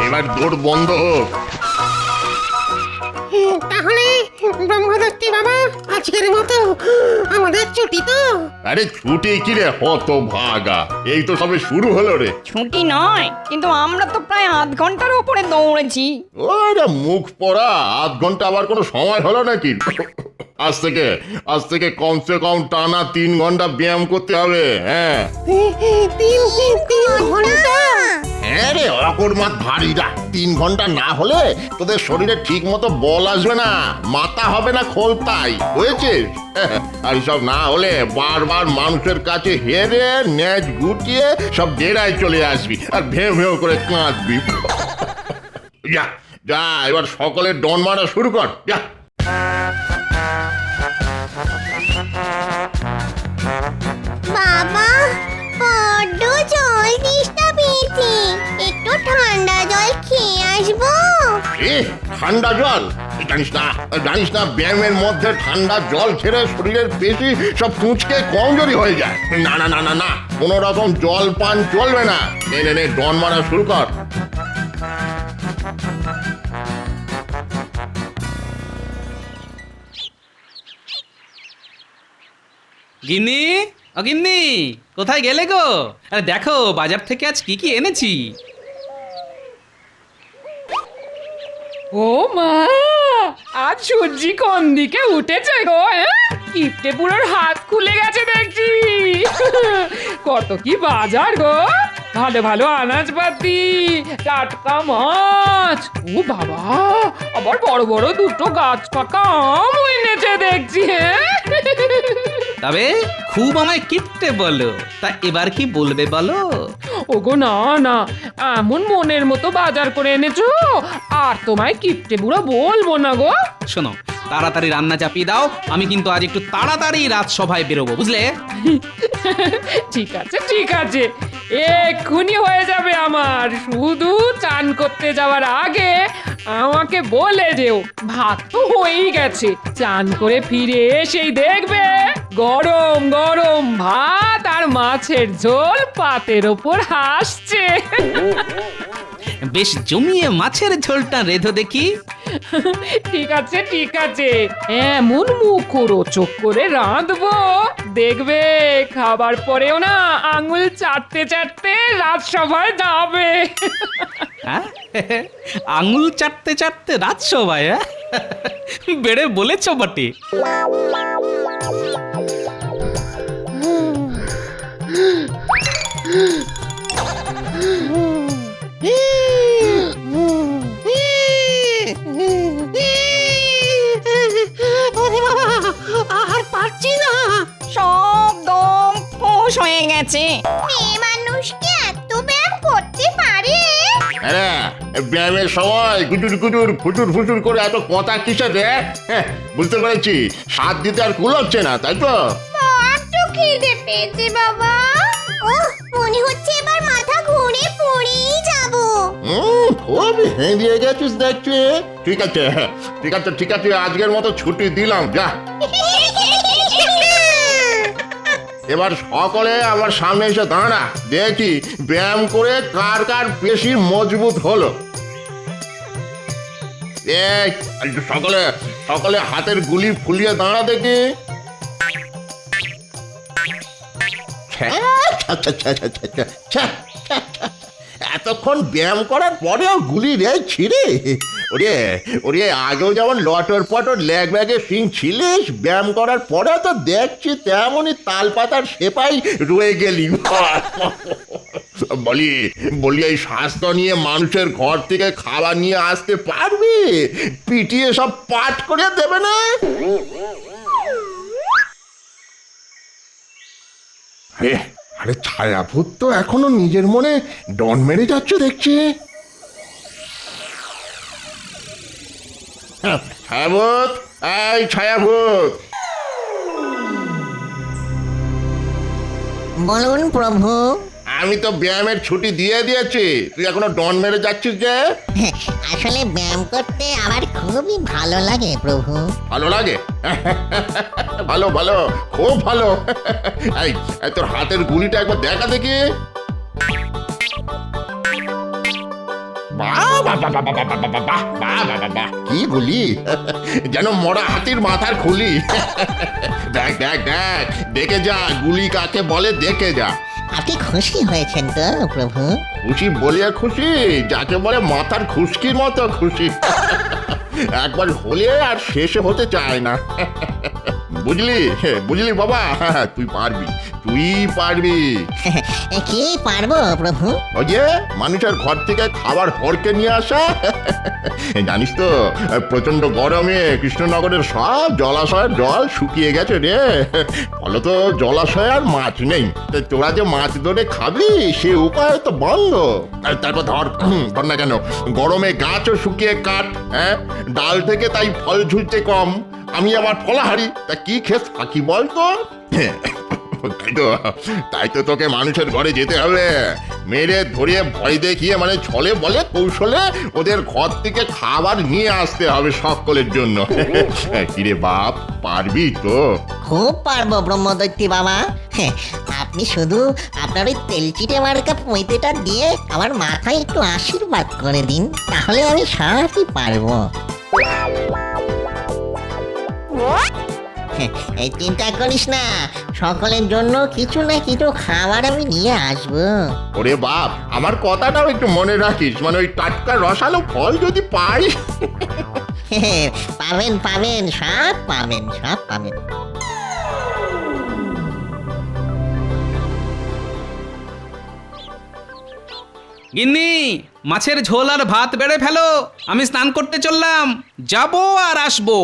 এবার দৌড় বন্ধ হোক। তাহলে ব্রহ্মদত্তি বাবা আজকের মতো আমাদের ছুটি তো? আরে ছুটি কি রে হত ভাগা, এই তো সবে শুরু হলো রে। ছুটি নয়, কিন্তু আমরা তো প্রায় আধ ঘন্টার উপরে দৌড়েছি। ওরে মুখ পড়া, আধ ঘন্টা আবার কোনো সময় হলো নাকি? আজ থেকে কমসে কম টানা 3 ঘন্টা ব্যায়াম করতে হবে। হ্যাঁ তিন ঘন্টা? হ্যাঁ রে অকর্মাত ভারীরা, 3 ঘন্টা না হলে তোদের শরীরে ঠিক মতো বল আসবে না, মাথা হবে না খোলতাই, হয়েছে? আর সব না হলে বারবার মানুষের কাছে হেরে ন্যাজ গুটিয়ে সব ডেরায় চলে আসবি আর ভেউ ভেউ করে কাঁদবি। যা যা, এবার সকলে ডন মারা শুরু কর, যা। বাবা বড্ড জল তেষ্টা পেয়েছে, একটু ঠান্ডা জল খেয়ে আসবো। ঠান্ডা জল? জানিস না ব্যায়ামের মধ্যে ঠান্ডা জল ছেড়ে শরীরের পেশি সব কুঁচকে কমজোরি হয়ে যায়। না না না না না, কোনো রকম জল পান চলবে না। নে ডন মারা শুরু কর। গিন্নি, ও গিন্নি, কোথায় গেলে গো? আরে দেখো বাজার থেকে আজ কি কি এনেছি। ও মা, আজ সূর্যি কোন দিকে উঠেছে গো? কিপটে বুড়োর হাত খুলে গেছে দেখছি। কত কি বাজার গো, ভালো ভালো আনাজপাতি, টাটকা মাছ, ও বাবা আবার বড় বড় দুটো গাছ পাকা আম এনেছে দেখছি। তবে খুব আমায় কিপটে বলো, তা এবার কি বলবে বলো? ওগো না না, এমন মনের মতো বাজার করে এনেছো, আর তোমায় কিপটে বুড়ো বলবো না গো। শোনো, তাড়াতাড়ি রান্না চাপিয়ে দাও, আমি কিন্তু আজ একটু তাড়াতাড়ি রাজসভায় বেরোবো, বুঝলে? ঠিক আছে ঠিক আছে, এক্ষুনি হয়ে যাবে আমার। শুধু চান করতে যাওয়ার আগে আমাকে বলে যেও। ভাত তো হয়েই গেছে, চান করে ফিরে এসেই দেখবে গরম গরম ভাত আর মাছের ঝোল পাতের ওপর হাসছে। বেশ জমিয়ে মাছের ঝোলটা রেধো দেখি। ঠিক আছে ঠিক আছে, এমন মুখরোচক করে রাঁধবো দেখবে, খাবার পরেও না আঙুল চাটতে চাটতে রাজসভায় যাবে। হ্যাঁ, আঙুল চাটতে চাটতে রাজসভায়? হ্যাঁ, বেড়ে বলেছ বটে। ওরে বাবা, আর পারছি না। সব দম ফোঁস হয়ে গেছে। মেয়ে মানুষ কি এত ব্যায়াম করতে পারে? আরে ব্যায়ামের সময় গুজুর গুজুর ফুটুর ফুটুর করে এত কথা কিসে রে? বুঝতে পেরেছি, স্বাদ দিতে আর কুলোচ্ছে না, তাই তো? বড্ড খিদে পেয়েছে বাবা। ওহ, মনে হচ্ছে এবার মাথা ঘুরে পড়েই যাবো। খুব হেঁদিয়ে গেছিস দেখছি। ঠিক আছে ঠিক আছে, আজকের মতো ছুটি দিলাম, যা। এবার সকলে আমার সামনে এসে দাঁড়া, দেখি ব্যায়াম করে কার কার পেশি মজবুত হলো। সকলে হাতের গুলি ফুলিয়ে দাঁড়া দেখি। এতক্ষণ ব্যায়াম করার পরেও গুলি রে ছিঁড়ে। ওরে আগেও যেমন লটর পটর ল্যাগ ব্যাগে সিং ছিলিস, ব্যায়াম করার পরে তো দেখছি তেমনই তাল পাতার সেপাই রয়ে গেলি। বলি এই স্বাস্থ্য নিয়ে মানুষের ঘর থেকে খাবার নিয়ে আসতে পারবি? পিটিয়ে সব পাট করে দেবে না? আরে ছায়াভূত তো এখনো নিজের মনে ডন মেরে যাচ্ছে দেখছি। ছায়াভূত, এই ছায়াভূত। বলুন প্রভু। আমি তো ব্যায়ামের ছুটি দিয়ে দিয়েছি, তুই এখনো ডন মেরে যাচ্ছিস যে? আসলে ব্যায়াম করতে আমার খুবই ভালো লাগে প্রভু। ভালো লাগে? ভালো ভালো, খুব ভালো। এই তোর হাতের গুলিটা একবার দেখা দেখি। বাহ কি গুলি যেন মরা হাতির মাথার খুলি। দেখ দেখ দেখ, দেখে যা গুলি কাকে বলে, দেখে যা। আপনি খুশি হয়েছেন তো প্রভু? খুশি বলিয়া খুশি, যাকে বলে মাথার খুশকির মতো খুশি। একবার হলে আর শেষে হতে চায় না। বুঝলি বুঝলি বাবা, তুই পারবি, তুই পারবি। কি পারবো প্রভু? ওই যে মানুষের ঘর থেকে খাবার হড়কে নিয়ে আসা। জানিস তো প্রচন্ড গরমে কৃষ্ণনগরের সব জলাশয়ের জল শুকিয়ে গেছে রে। ফলত জলাশয়ে আর মাছ নেই। তোরা যে মাছ ধরে খাবি সে উপায় তো বন্ধ। তারপর ধর না কেন, গরমে গাছও শুকিয়ে কাঠ, হ্যাঁ, ডাল থেকে তাই ফল ঝুলতে কম। আমি আবার ফলাহারি, তা কি খেস থাকি বলতো? তাই তো তোকে মানুষের ঘরে যেতে হবে, মেরে ধরিয়ে ভয় দেখিয়ে, মানে ছলে বলে কৌশলে ওদের ঘর থেকে খাবার নিয়ে আসতে হবে সকলের জন্য। কিরে বাপ, পারবি তো? খুব পারবো ব্রহ্মদৈত্যী বাবা। আপনি শুধু আপনার ওই তেলচিটে মার্কা পৈতেটা দিয়ে আমার মাথায় একটু আশীর্বাদ করে দিন, তাহলে আমি সবই পারবো। এই চিন্তা করিস না, সকলের জন্য কিছু না কিছু খাবার আমি নিয়ে আসবো। ওরে বাপ, আমার কথাটাও একটু মনে রাখিস, মানে ওই টাটকা রসালো ফল যদি পাই। পাবেন পাবেন, সব পাবেন, সব পাবেন। গিন্নি, মাছের ঝোল আর ভাত বেড়ে ফেলো, আমি স্নান করতে চললাম, যাবো আর আসবো।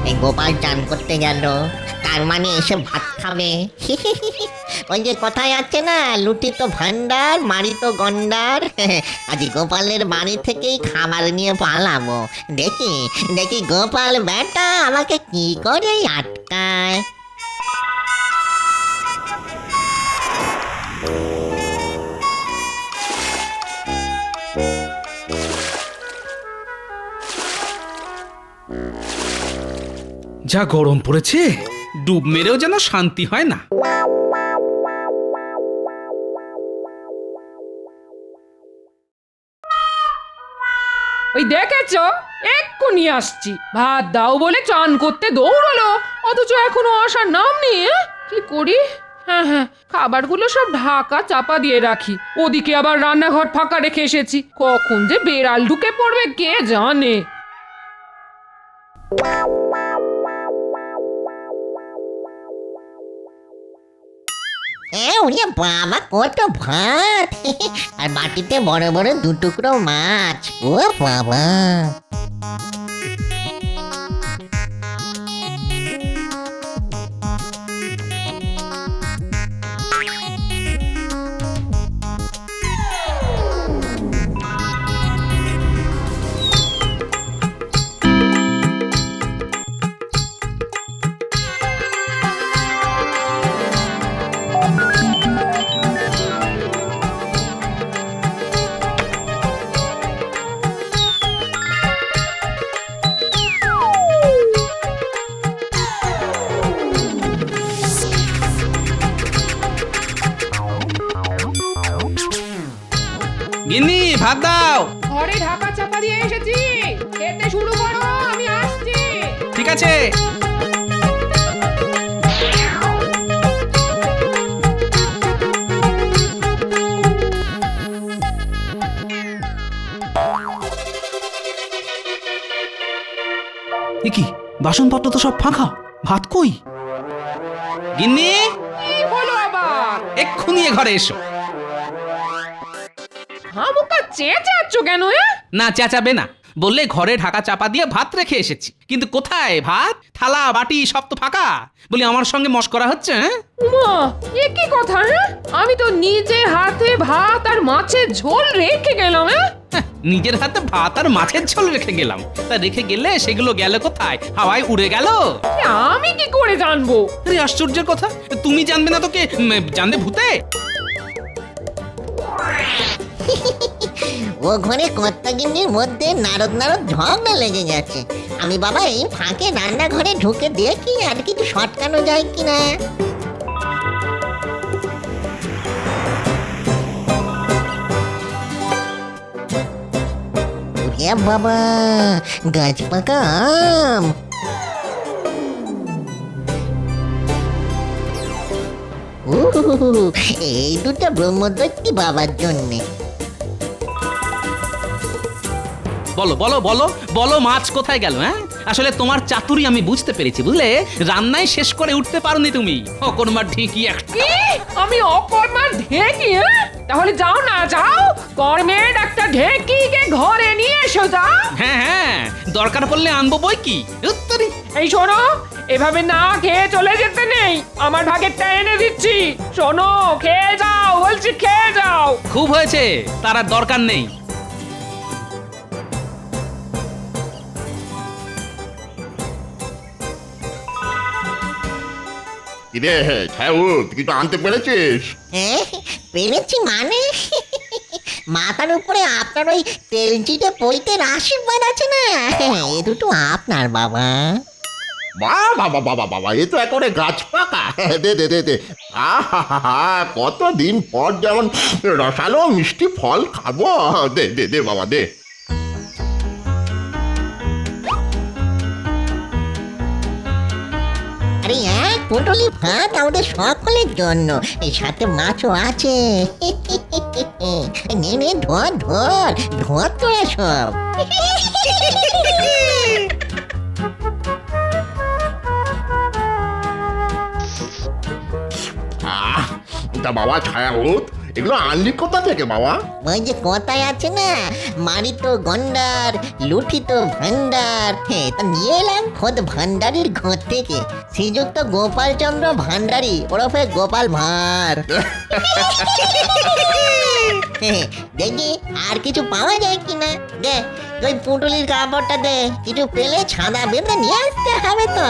এই গোপাল চান করতে গেল, তার মানে এসে ভাত খাবে। ওই যে কথায় আছে না, লুটি তো ভান্ডার, মারি তো গন্ডার। আজ গোপালের বাড়ি থেকেই খাবার নিয়ে পালাবো। দেখি দেখি গোপাল বেটা আমাকে কি করে আটকায়। যা গরম পড়েছে, ডুব মেরেও যেন শান্তি হয় না। ওই দেখেছো, এক্ষুনি আসছি, ভাত দাও বলে চান করতে দৌড়লো, অথচ এখনো আসার নাম নেই। কি করি? হ্যাঁ হ্যাঁ, খাবারগুলো সব ঢাকা চাপা দিয়ে রাখি, ওদিকে আবার রান্নাঘর ফাঁকা রেখে এসেছি, কখন যে বেড়াল ঢুকে পড়বে কে জানে। ওরে বাবা, কত ভাত! আর বাটিতে বড় বড় দু টুকরো মাছ। ও বাবা! গিন্নি, ভাত দাও। ঘরে ঢাকা চাপা দিয়ে এসেছি, খেতে শুরু করো, আমি আসছি। ঠিক আছে। কি বাসনপত্র তো সব ফাঁকা, ভাত কই? গিন্নি, কি হলো আবার? এক্ষুনি এ ঘরে এসো। হামুকা চেঁচাচ্ছ কেন? না চেঁচাবে না, বললে ঘরে ঢাকা চাপা দিয়ে ভাত রেখে এসেছি, কিন্তু কোথায় ভাত? থালা বাটি সব তো ফাঁকা। বলি আমার সঙ্গে মশকরা হচ্ছে? উমা, এ কি কথা? আমি তো নিজে হাতে ভাত আর মাছের ঝোল রেখে গেলাম। নিজের হাতে ভাত আর মাছের ঝোল রেখে গেলাম, তা রেখে গেলে সেগুলো গেল কোথায়? হাওয়ায় উড়ে গেল? আমি কি করে জানবো? আরে আশ্চর্যের কথা, তুমি জানবে না তো কে জানবে? ভূতে? ও ঘরে কর্তাগিন্নির মধ্যে নারদ নারদ ঝগড়া লেগে গেছে। আমি বাবা এই ফাঁকে রান্নাঘরে ঢুকে দেখি আর কিছু সটকানো যায় কিনা। ওরে বাবা, গাছ পাকা আম। এই দুটো ব্রহ্মদৈত্যী বাবার জন্যে। বলো বলো বলো বলো, মাছ কোথায় গেল? হ্যাঁ, আসলে তোমার চাতুরি আমি বুঝতে পেরেছি, বুঝলে? রান্নায় শেষ করে উঠতে পারোনি তুমি। অকর্মার ঠিকই একটা। কি? আমি অকর্মার ঢেকি? তাহলে যাও না, যাও কর্মের একটা ঢেকিকে ঘরে নিয়ে এসো। যাও। হ্যাঁ হ্যাঁ, দরকার পড়লে আনবো বই কি। উত্তরি। এই শোনো, এভাবে না খেয়ে চলে যেতে নেই। আমার ভাগেরটা এনে দিচ্ছি। শোনো, খেয়ে যাও বলছি, খেয়ে যাও। খুব হয়েছে, তার আর দরকার নেই। কিরে ছাউত, কিছু আনতে পেরেছিস? হ্যাঁ, পেরেছি মানে মাথার উপরে আপনার ওই তেলচিটে পৈতের আশীর্বাদ আছে না, এ দুটো আপনার বাবা। বাবা বাবা বাবা, এ তো একেবারে গাছ পাকা। দে দে দে দে। আহা, কতদিন পর যেমন রসালো মিষ্টি ফল খাবো। দে দে দে বাবা, দে। আরে এক পুটলি ভাত আমাদের সকলের জন্য, এই সাথে মাছও আছে। নে নে, ধর ধর ধর তোরা সব। তা বাবা ছায়াউত, এগুলো আনলি কোথা থেকে বাবা? ওই যে কথায় আছে না, মারিত গন্ডার লুঠিত ভান্ডার। হ্যাঁ, তা নিয়ে এলাম খোদ ভান্ডারির ঘর থেকে, শ্রীযুক্ত গোপাল চন্দ্র ভান্ডারী ওরফে গোপাল ভাঁড়। হ্যাঁ, দেখি আর কিছু পাওয়া যায় কিনা। দে ওই পুটুলির কাপড়টা দে, কিছু পেলে ছাদা বেঁধে নিয়ে আসতে হবে তো।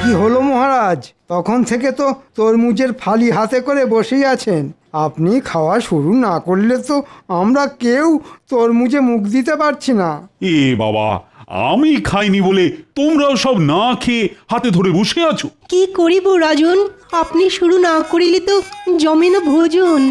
কি হলো মহারাজ? তখন থেকে তো তরমুজের ফালি হাতে করে বসেই আছেন। আপনি খাওয়া শুরু না করলে তো আমরা কেউ তরমুজে মুখ দিতে পারছি না। এ বাবা, আমি খাইনি বলে তোমরাও সব না খেয়ে হাতে ধরে বসে আছো? কি করিব রাজন, আপনি শুরু না করিলে তো জমে না ভোজন।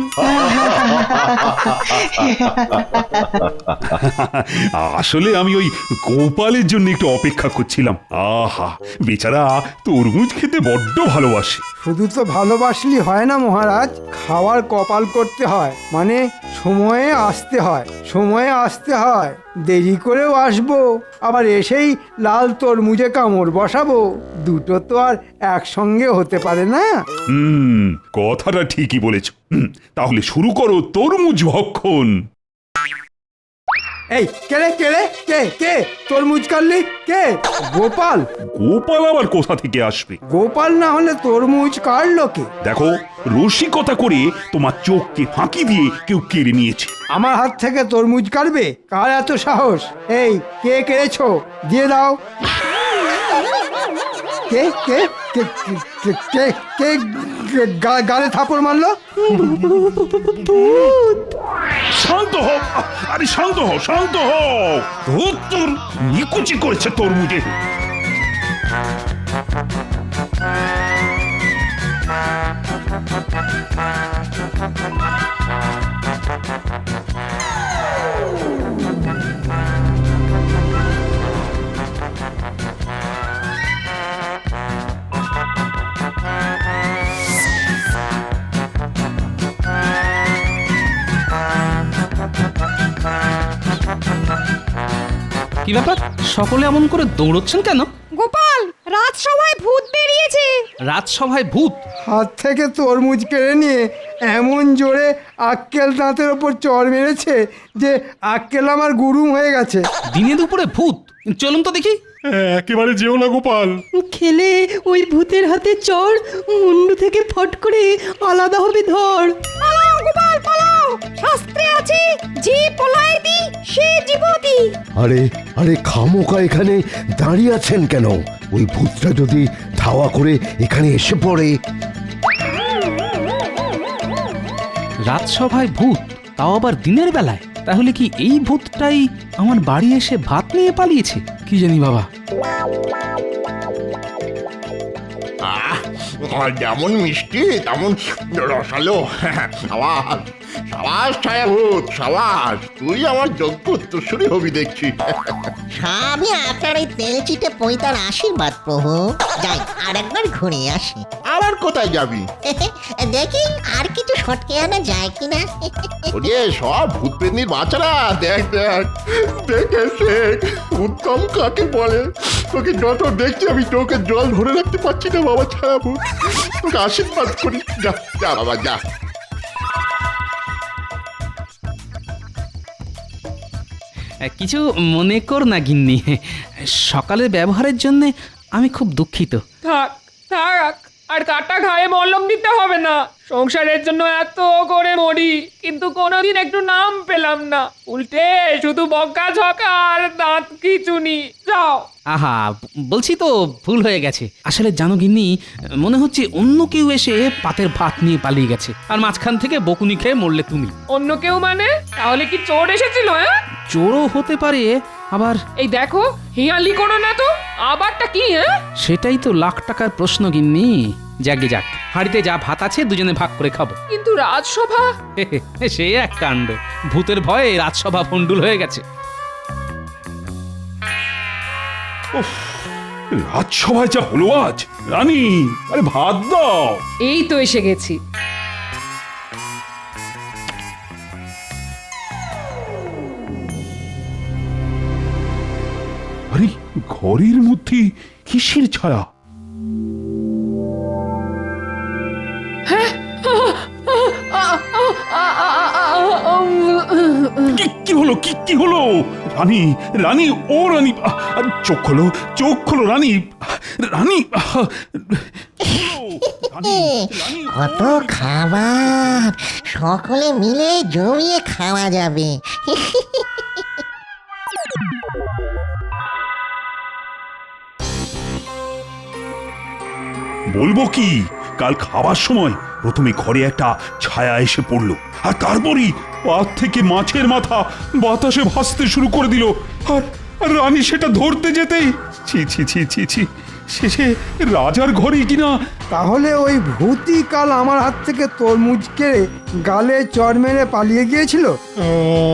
আসলে আমি ওই গোপালের জন্য একটু অপেক্ষা করছিলাম। আহা, বেচারা তরমুজ খেতে বড্ড ভালোবাসে। শুধু তো ভালোবাসলি হয় না মহারাজ, খাওয়ার কপাল করতে হয়, মানে সময়ে আসতে হয়। সময়ে আসতে হয়, দেরি করেও আসবো, আবার এসেই লাল তরমুজে কামড় বসাবো। দুটো তো আর একসঙ্গে হতে পারে না। কথাটা ঠিকই বলেছ। তাহলে শুরু করো তরমুজ ভক্ষণ। এই কেড়ে কেড়ে কে কে তরমুজ কাটলি? কে? গোপাল? গোপাল আবার কোথা থেকে আসবে? গোপাল না হলে তরমুজ কাটলো কে? দেখো, রসিকতা করে তোমার চোখকে ফাঁকি দিয়ে কেউ কেড়ে নিয়েছে। আমার হাত থেকে তরমুজ কাটবে? কার এত সাহস? এই কে কেড়েছো? দিয়ে দাও। কে কে কে কে কে কে গালে থাপড় মারলো? শান্ত হও, আরে শান্ত হও, শান্ত হও। তোর নিকুচি করেছে তরমুজে। কি ব্যাপার, সকলে এমন করে দৌড়চ্ছেন কেন? গোপাল, রাজসভায় ভূত বেরিয়েছে। রাজসভায় ভূত? হাত থেকে তরমুজ কেড়ে নিয়ে এমন জোরে আক্কেল দাঁতের ওপর চড় মেরেছে যে আক্কেল আমার গুরুম হয়ে গেছে। দিনে দুপুরে ভূত? চলুন তো দেখি। একেবারে যেও না গোপাল। খেলে ওই ভূতের হাতে চড় মুন্ডু থেকে ফট করে আলাদা হবে ধর। পালাও গোপাল পালাও, শাস্ত্রে আছে যে পলায়তি সে জীবতি। আরে আরে খামোকা এখানে দাঁড়িয়ে আছেন কেন? ওই ভূতটা যদি ধাওয়া করে এখানে এসে পড়ে। রাজসভায় ভূত, তাও আবার দিনের বেলায়। তাহলে কি এই ভূতটাই আমার বাড়ি এসে ভাত নিয়ে পালিয়েছে? কি জানি বাবা। যেমন মিষ্টি তেমন রসালো। সাবাস সাবাস ছায়াভূত, সাবাস, তুই আমার যোগ্য উত্তরসূরি হবি দেখছি। সবই আপনার ওই তেল চিটে পৈতার আশীর্বাদ প্রভু। যাই আর একবার ঘুরে আসি। আবার কোথায় যাবি? দেখি আর কিছু সটকে আনা যায় কিনা। ওরে সব ভূত প্রেমীর বাচ্চারা, দেখ দেখ দেখে শেখ উত্তম কাকে বলে। তোকে যত দেখছি আমি তোকে জল ধরে রাখতে পারছি না বাবা ছায়াভূত। তোকে আশীর্বাদ করি, যা যা বাবা যা। কিছু মনে কর না গিন্নি, সকালের ব্যবহারের জন্য আমি খুব দুঃখিত। থাক থাক, আর কাটা ঘায়ে মলম দিতে হবে না। সংসারের জন্য এত করে মরি, কিন্তু কোনোদিন একটু নাম পেলাম না। উল্টে শুধু বকা ঝকা আর দাঁত খিচুনি। যাও। আহা, বলছি তো ভুল হয়ে গেছে। আসলে জানো গিন্নি, মনে হচ্ছে অন্য কেউ এসে পাতের ভাত নিয়ে পালিয়ে গেছে, আর মাঝখান থেকে বকুনি খেয়ে মরলে তুমি। অন্য কেউ মানে? তাহলে কি চোর এসেছিল? হ্যাঁ, চোরও হতে পারে, আবার এই দেখো হিয়ালি করো না তো। আবারটা কি? হ্যাঁ, সেটাই তো লাখ টাকার প্রশ্ন গিন্নি। যাকে যাক, হাড়িতে যা ভাত আছে দুজনে ভাগ করে খাবো। কিন্তু রাজসভা? সে এক কাণ্ড, ভূতের ভয়ে রাজসভা ভণ্ডুল হয়ে গেছে। রাজসভায় যা হলো আজ, রানী আরে ভাত দাও। এই তো এসে গেছি। আরে ঘরের মধ্যে কিসের ছায়া? কি হলো? কি হলো? রানী রানী ও রানী, চোখ খোলো, চোখ খোলো রানী, রানী। কত খাবার, সকলে মিলে জমিয়ে খাওয়া যাবে। বলবো কি, কাল খাবার সময় প্রথমে ঘরে একটা ছায়া এসে পড়লো, আর তারপরই পাত থেকে মাছের মাথা বাতাসে ভাসতে শুরু করে দিল। আর রানী সেটা ধরতে যেতেই ছি ছি ছি ছি ছি, শেষে রাজার ঘরেই কিনা। তাহলে ওই ভূতই কাল আমার হাত থেকে তরমুজ কেড়ে গালে চড় মেরে পালিয়ে গিয়েছিল।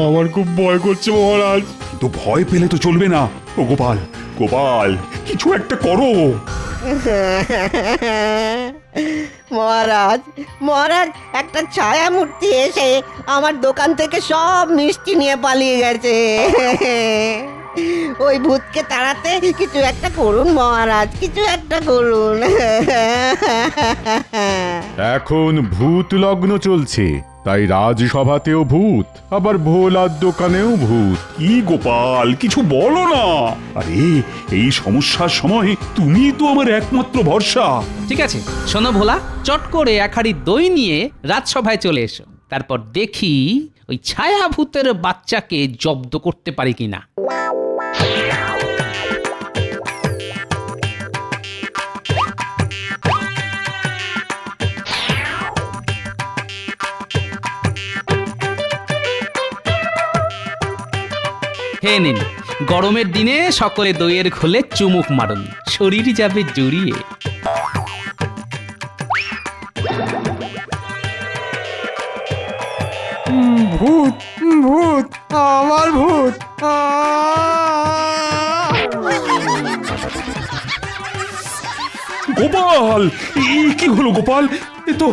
আমার খুব ভয় করছে মহারাজ। তো ভয় পেলে তো চলবে না। ও গোপাল, গোপাল, কিছু একটা করো। মহারাজ, মহারাজ, একটা ছায়া মূর্তি এসে আমার দোকান থেকে সব মিষ্টি নিয়ে পালিয়ে গেছে। ওই ভূতকে তাড়াতে কিছু একটা করুন মহারাজ, কিছু একটা করুন। এখন ভূত লগ্ন চলছে, তাই রাজসভাতেও ভূত, আবার ভোলার দোকানেও ভূত। কি গোপাল, কিছু বলো না। আরে এই সমস্যার সময় তুমি তো আমার একমাত্র ভরসা। ঠিক আছে, শোনো ভোলা, চট করে এক হাঁড়ি দই নিয়ে রাজসভায় চলে এসো। তারপর দেখি ওই ছায়া ভূতের বাচ্চাকে জব্দ করতে পারি কিনা। হে নিন, গরমের দিনে সকলে দইয়ের খোলে চুমুক মারুন, শরীর যাবে জুড়িয়ে। ভূত, ভূত, আমার ভূত। গোপাল, কি হলো গোপাল? এ তো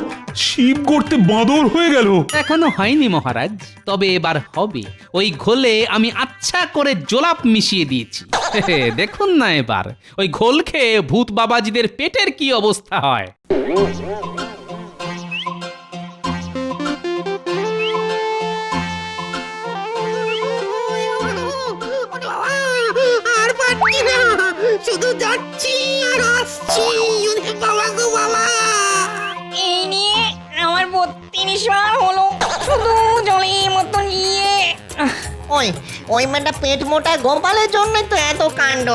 শিব গর্তে বাঁদর হয়ে গেল। এখনো হয়নি মহারাজ, তবে এবার হবে। ওই ঘোলে আমি আচ্ছা করে জোলাপ মিশিয়ে দিয়েছি। দেখুন না এবার ওই ঘোল খেয়ে ভূত বাবাজিদের পেটের কি অবস্থা হয়। আর পারছি না, শুধু যাচ্ছি আর আসছি। বাবা গো বাবা, এই নিয়ে আমার 32 বার হলো, শুধু জলের মতো নিয়ে। ওই মেয়েটা পেট মোটা গোপালের জন্য তো এত কাণ্ড।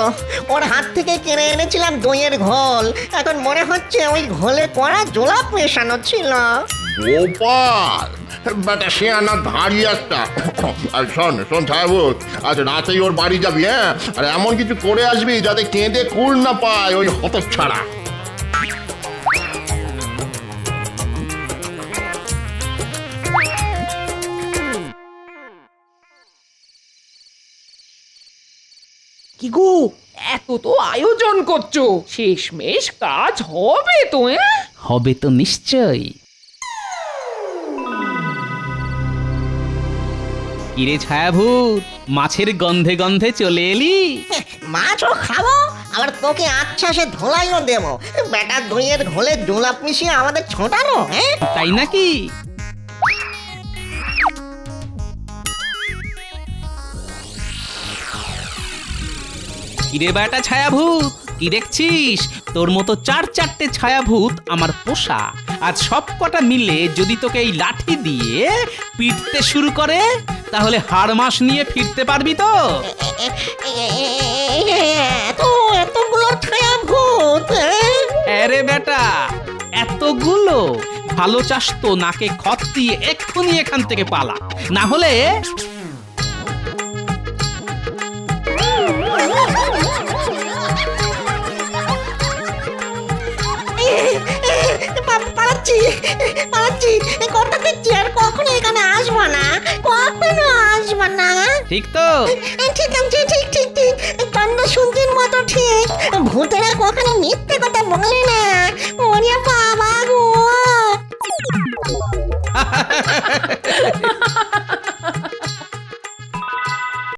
ওর হাত থেকে কিনে এনেছিলাম দইয়ের ঘোল, এখন মনে হচ্ছে ওই ঘোলে কড়া জোলাপ মেশানো ছিল। গোপাল বেটা সে আনা ধাড়ি একটা। আর শোন শোন ছায়াভূত, আজ রাতেই ওর বাড়ি যাবি, হ্যাঁ? আর এমন কিছু করে আসবি যাতে কেঁদে কুল না পায় ওই হতচ্ছাড়া। কি গো, এত তো আয়োজন করছো, শেষমেশ কাজ হবে তো? হবে তো নিশ্চয়ই। কিরে ছায়াভূত, মাছের গন্ধে গন্ধে চলে এলি? মাছও খাবো, আবার তোকে আচ্ছা সে ধোলাইও দেবো। বেটা দইয়ের ঘোলে জোলাপ মিশিয়ে আমাদের ছোটানো, হ্যাঁ? তাই নাকি? কিরে বেটা ছায়াভূত, কি দেখছিস? তোর মতো চারটে ছায়াভূত আমার পোষা। আজ সব কটা মিলে যদি তোকে এই লাঠি দিয়ে পিটতে শুরু করে, তাহলে হাড় মাস নিয়ে ফিরতে পারবি তো? এতগুলো ছায়া ভূত, আরে বেটা, এতগুলো? ভালো চাস তো নাকে খত দিয়ে এক্ষুনি এখান থেকে পালা, না হলে পালাচ্ছি পালাচ্ছি, কথা দিচ্ছি আর কখনো এখানে আসবো না, কখনো আসবো না। ঠিক তো? ঠিক আছে, ঠিক ঠিক ঠিক, কান্ড শুনছির মতো ঠিক। ভূতেরা কখনো মিথ্যে কথা বলে না। ওরে বাবা গো।